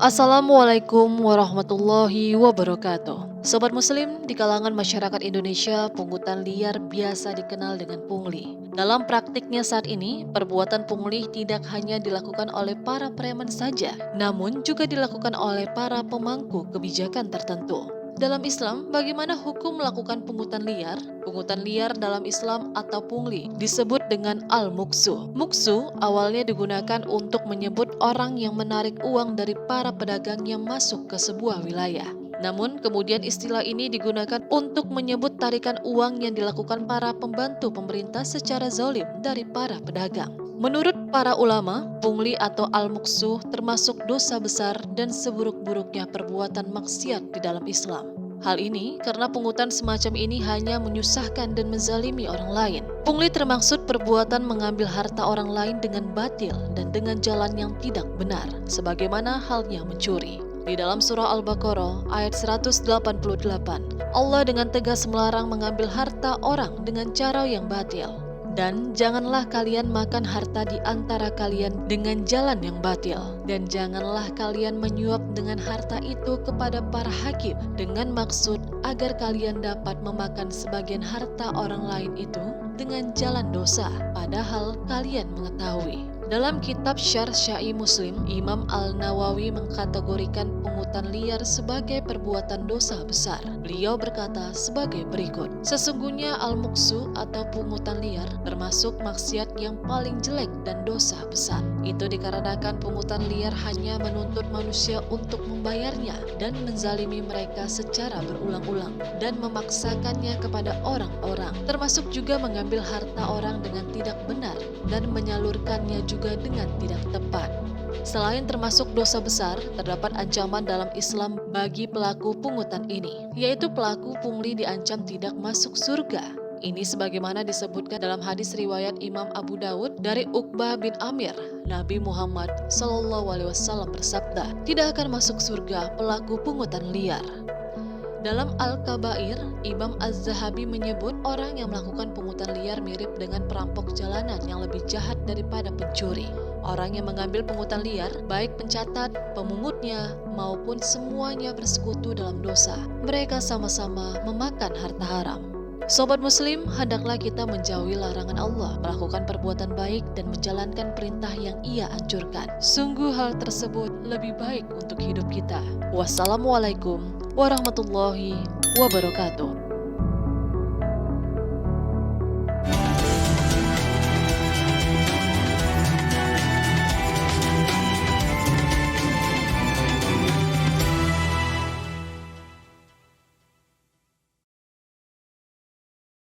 Assalamualaikum warahmatullahi wabarakatuh. Sobat Muslim, di kalangan masyarakat Indonesia, pungutan liar biasa dikenal dengan pungli. Dalam praktiknya saat ini, perbuatan pungli tidak hanya dilakukan oleh para preman saja, namun juga dilakukan oleh para pemangku kebijakan tertentu. Dalam Islam, bagaimana hukum melakukan pungutan liar? Pungutan liar dalam Islam atau pungli disebut dengan al-muksu. Muksu awalnya digunakan untuk menyebut orang yang menarik uang dari para pedagang yang masuk ke sebuah wilayah. Namun kemudian istilah ini digunakan untuk menyebut tarikan uang yang dilakukan para pembantu pemerintah secara zalim dari para pedagang. Menurut para ulama, pungli atau al-muksuh termasuk dosa besar dan seburuk-buruknya perbuatan maksiat di dalam Islam. Hal ini karena pungutan semacam ini hanya menyusahkan dan menzalimi orang lain. Pungli termaksud perbuatan mengambil harta orang lain dengan batil dan dengan jalan yang tidak benar, sebagaimana halnya mencuri. Di dalam surah Al-Baqarah ayat 188, Allah dengan tegas melarang mengambil harta orang dengan cara yang batil. Dan janganlah kalian makan harta di antara kalian dengan jalan yang batil. Dan janganlah kalian menyuap dengan harta itu kepada para hakim dengan maksud agar kalian dapat memakan sebagian harta orang lain itu dengan jalan dosa, padahal kalian mengetahui. Dalam kitab Syarh Sahih Muslim, Imam Al-Nawawi mengkategorikan pungutan liar sebagai perbuatan dosa besar. Beliau berkata sebagai berikut, sesungguhnya al-muksu atau pungutan liar termasuk maksiat yang paling jelek dan dosa besar. Itu dikarenakan pungutan liar hanya menuntut manusia untuk membayarnya dan menzalimi mereka secara berulang-ulang dan memaksakannya kepada orang-orang, termasuk juga mengambil harta orang dengan tidak benar dan menyalurkannya juga dengan tidak tepat. Selain termasuk dosa besar, terdapat ancaman dalam Islam bagi pelaku pungutan ini, yaitu pelaku pungli diancam tidak masuk surga. Ini sebagaimana disebutkan dalam hadis riwayat Imam Abu Dawud dari Uqbah bin Amir. Nabi Muhammad SAW bersabda, tidak akan masuk surga pelaku pungutan liar. Dalam Al-Kabair, Imam Az-Zahabi menyebut orang yang melakukan pungutan liar mirip dengan perampok jalanan yang lebih jahat daripada pencuri. Orang yang mengambil pungutan liar, baik pencatat, pemungutnya, maupun semuanya bersekutu dalam dosa. Mereka sama-sama memakan harta haram. Sobat Muslim, hendaklah kita menjauhi larangan Allah, melakukan perbuatan baik dan menjalankan perintah yang Ia anjurkan. Sungguh hal tersebut lebih baik untuk hidup kita. Wassalamualaikum warahmatullahi wabarakatuh.